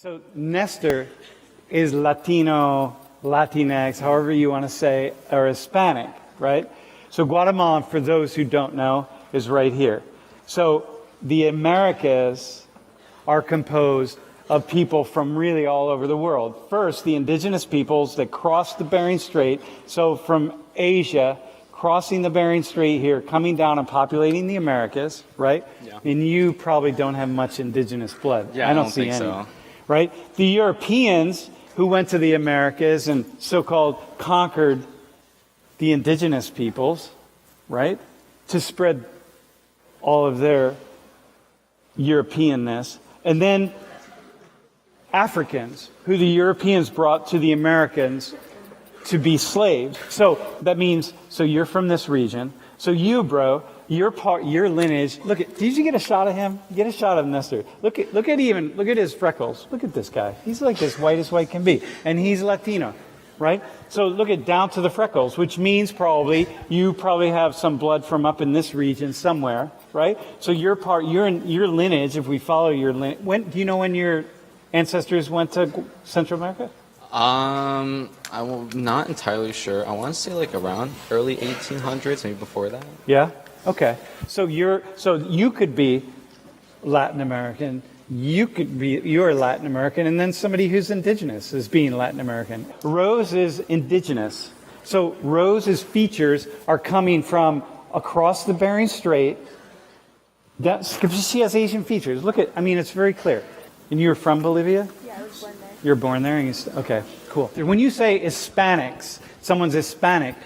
So Nestor is Latino, Latinx, however you want to say, or Hispanic, right? So Guatemala, for those who don't know, is right here. So the Americas are composed of people from really all over the world. First, the indigenous peoples that crossed the Bering Strait. So from Asia, crossing the Bering Strait here, coming down and populating the Americas, right? Yeah. And you probably don't have much indigenous blood. Yeah, I don't see think any. so. Right? The Europeans who went to the Americas and so-called conquered the indigenous peoples, right? To spread all of their Europeanness. And then Africans, who the Europeans brought to the Americans to be slaves. So that means, so you're from this region. So you, bro, your lineage. Look at. Did you get a shot of him? Get a shot of Nestor. Look at his freckles. Look at this guy. He's like as white can be, and he's Latino, right? So look at down to the freckles, which means you probably have some blood from up in this region somewhere, right? So your lineage. If we follow your lineage, do you know when your ancestors went to Central America? I'm not entirely sure. I want to say like around early 1800s, maybe before that. Yeah. Okay. So you could be Latin American. You're Latin American, and then somebody who's indigenous is being Latin American. Rose is indigenous. So Rose's features are coming from across the Bering Strait. She has Asian features. It's very clear. And you're from Bolivia? Yeah, I was born there. You're born there? Okay, cool. When you say Hispanics, someone's Hispanic,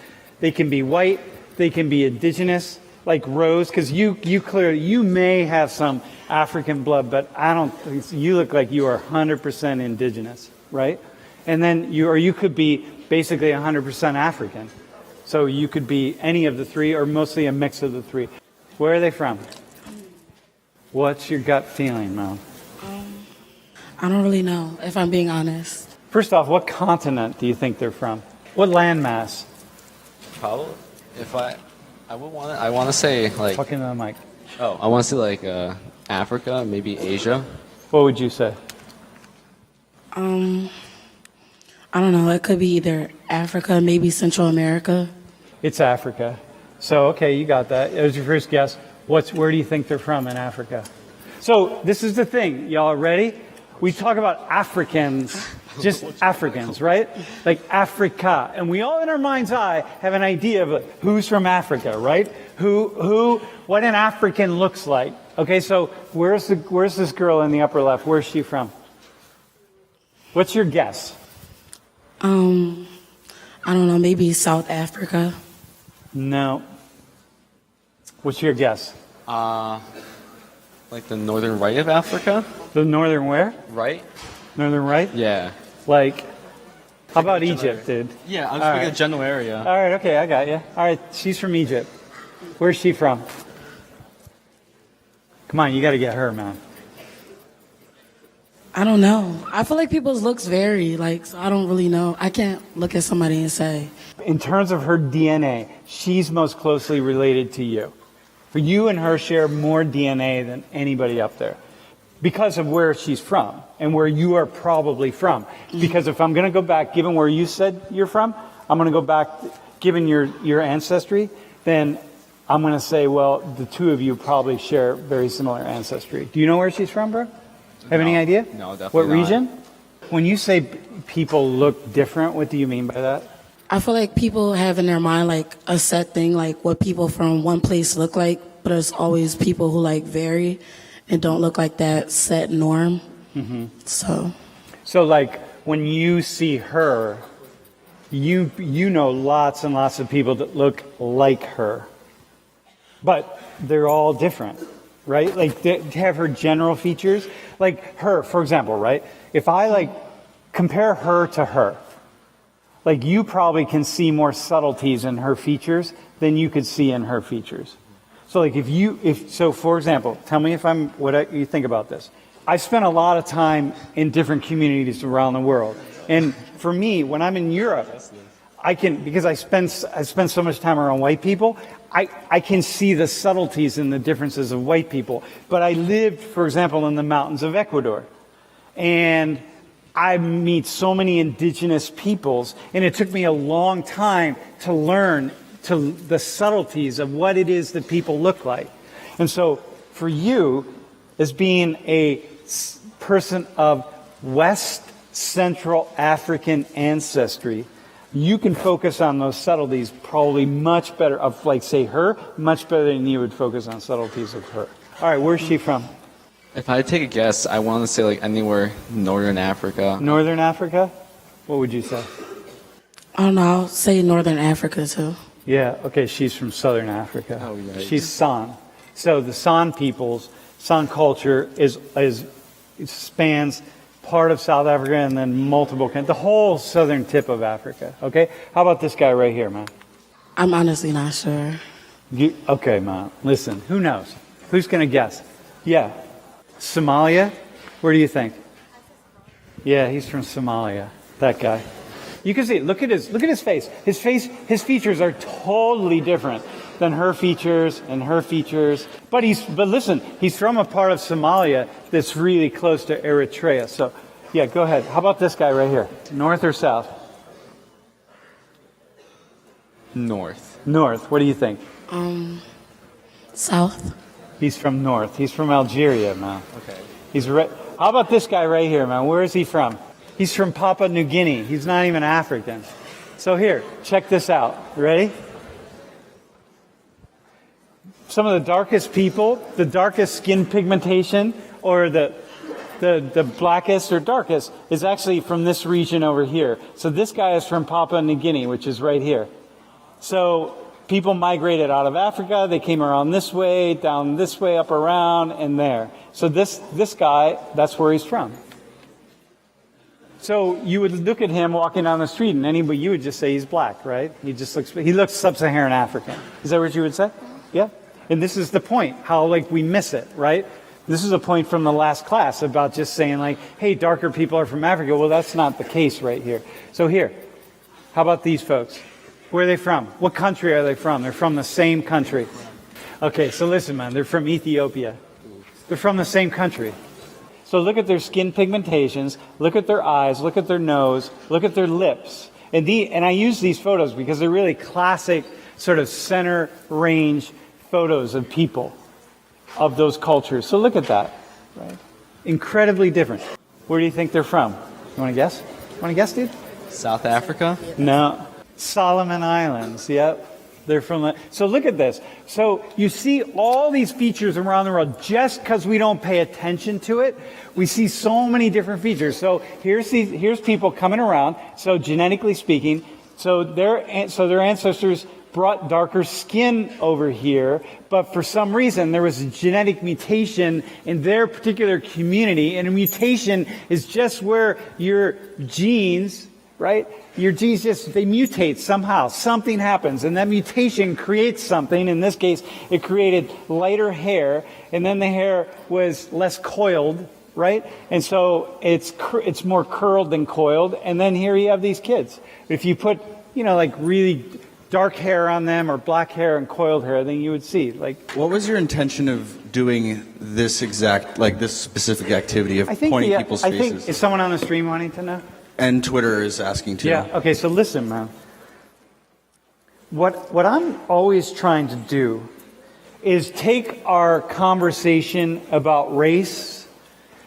they can be white, they can be indigenous, like Rose, because you may have some African blood, but you look like you are 100% indigenous, right? And then you could be basically 100% African. So you could be any of the three, or mostly a mix of the three. Where are they from? What's your gut feeling, Mel? I don't really know, if I'm being honest. First off, what continent do you think they're from? What landmass? Probably. I want to say like. Talking to the mic. Oh, I want to say like Africa, maybe Asia. What would you say? I don't know. It could be either Africa, maybe Central America. It's Africa. So, okay, you got that. That was your first guess. Where do you think they're from in Africa? So, this is the thing. Y'all ready? We talk about Africans, just Africans, right? Like Africa. And we all in our mind's eye have an idea of who's from Africa, right? What an African looks like. Okay, so where's this girl in the upper left? Where's she from? What's your guess? I don't know, maybe South Africa. No. What's your guess? Like the northern right of Africa. The northern where? Right. Northern right? Yeah. Like, how about Egypt, dude? Yeah, I'm just thinking the general area. All right, okay, I got you. All right, she's from Egypt. Where's she from? Come on, you got to get her, man. I don't know. I feel like people's looks vary, so I don't really know. I can't look at somebody and say. In terms of her DNA, she's most closely related to you. For you and her share more DNA than anybody up there because of where she's from and where you are probably from. Because if I'm going to go back, given where you said you're from, I'm going to go back, given your ancestry, then I'm going to say, well, the two of you probably share very similar ancestry. Do you know where she's from, bro? Have any idea? No, definitely What not. region? When you say people look different, what do you mean by that? I feel like people have in their mind a set thing, what people from one place look like, but there's always people who vary and don't look like that set norm. Mm-hmm. So when you see her, you know lots and lots of people that look like her, but they're all different, right? They have her general features, like her, for example, right? If I compare her to her. You probably can see more subtleties in her features than you could see in her features. So for example, tell me what you think about this. I spent a lot of time in different communities around the world. And for me, when I'm in Europe, because I spend so much time around white people, I can see the subtleties and the differences of white people. But I lived, for example, in the mountains of Ecuador. And I meet so many indigenous peoples, and it took me a long time to learn the subtleties of what it is that people look like. And so for you, as being a person of West Central African ancestry, you can focus on those subtleties probably much better, of like, say, her, much better than you would focus on subtleties of her. All right, where's she from? If I had to take a guess, I want to say like anywhere Northern Africa. Northern Africa? What would you say? I don't know. I'll say Northern Africa too. Yeah, okay, she's from Southern Africa. Oh, yikes. She's San. So the San peoples, San culture it spans part of South Africa and then multiple countries, the whole southern tip of Africa. Okay? How about this guy right here, man? I'm honestly not sure. Okay, man. Listen, who knows? Who's going to guess? Yeah. Somalia? Where do you think? Yeah, he's from Somalia. That guy. You can see it. Look at his face. His features are totally different than her features and her features. But listen, he's from a part of Somalia that's really close to Eritrea. So, yeah, go ahead. How about this guy right here? North or south? North. North. What do you think? South. He's from North. He's from Algeria, man. Okay. How about this guy right here, man? Where is he from? He's from Papua New Guinea. He's not even African. So here, check this out. Ready? Some of the darkest people, the darkest skin pigmentation, or the blackest or darkest, is actually from this region over here. So this guy is from Papua New Guinea, which is right here. So people migrated out of Africa. They came around this way, down this way, up around, and there. So this guy, that's where he's from. So you would look at him walking down the street, and you would just say he's black, right? He looks sub-Saharan African. Is that what you would say? Yeah. And this is the point, how we miss it, right? This is a point from the last class about just saying hey, darker people are from Africa. Well, that's not the case right here. So here, how about these folks? Where are they from? What country are they from? They're from the same country. Okay, so listen, man, they're from Ethiopia. They're from the same country. So look at their skin pigmentations, look at their eyes, look at their nose, look at their lips. And I use these photos because they're really classic sort of center range photos of people of those cultures. So look at that, right? Incredibly different. Where do you think they're from? You want to guess? Dude? South Africa? No. Solomon Islands, yep. They're from so look at this. So you see all these features around the world just because we don't pay attention to it. We see so many different features. So here's people coming around. So genetically speaking, so their ancestors brought darker skin over here, but for some reason there was a genetic mutation in their particular community, and a mutation is just where your genes, right? Your genes they mutate somehow. Something happens, and that mutation creates something. In this case, it created lighter hair, and then the hair was less coiled, right? And so it's more curled than coiled, and then here you have these kids. If you put, really dark hair on them or black hair and coiled hair, then you would see What was your intention of doing this this specific activity of pointing people's faces? I think, is someone on the stream wanting to know? And Twitter is asking too. Yeah. Okay. So listen, man. What I'm always trying to do is take our conversation about race,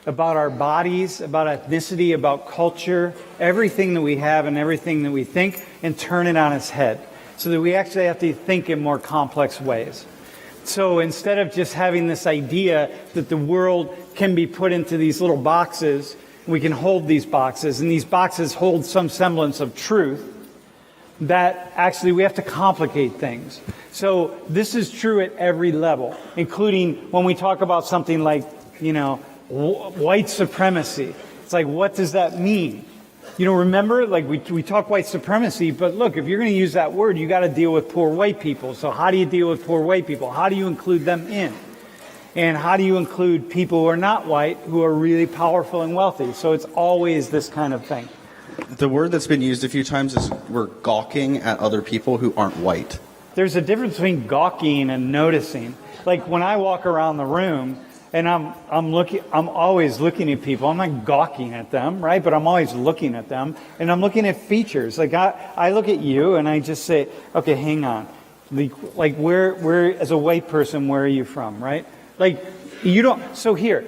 about our bodies, about ethnicity, about culture, everything that we have and everything that we think, and turn it on its head, so that we actually have to think in more complex ways. So instead of just having this idea that the world can be put into these little boxes, we can hold these boxes, and these boxes hold some semblance of truth, that actually we have to complicate things. So this is true at every level, including when we talk about something like, white supremacy. It's what does that mean? Remember, we talk white supremacy, but look, if you're going to use that word, you got to deal with poor white people. So how do you deal with poor white people? How do you include them in? And how do you include people who are not white, who are really powerful and wealthy? So it's always this kind of thing. The word that's been used a few times is we're gawking at other people who aren't white. There's a difference between gawking and noticing. When I walk around the room And I'm always looking at people. I'm not gawking at them, right? But I'm always looking at them, and I'm looking at features. Like I look at you and I just say, okay, hang on. Like where as a white person, where are you from, right? Like you don't. So here,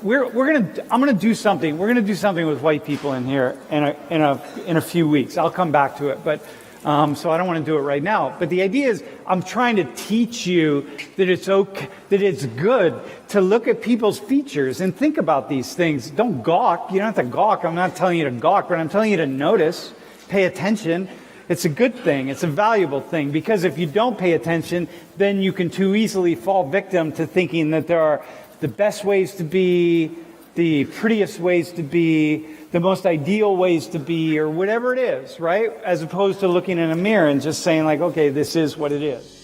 I'm gonna do something. We're gonna do something with white people in here in a few weeks. I'll come back to it, but. So I don't want to do it right now. But the idea is I'm trying to teach you that it's okay, that it's good to look at people's features and think about these things. Don't gawk. You don't have to gawk. I'm not telling you to gawk, but I'm telling you to notice, pay attention. It's a good thing. It's a valuable thing, because if you don't pay attention, then you can too easily fall victim to thinking that there are the best ways to be, the prettiest ways to be, the most ideal ways to be, or whatever it is, right? As opposed to looking in a mirror and just saying like, okay, this is what it is.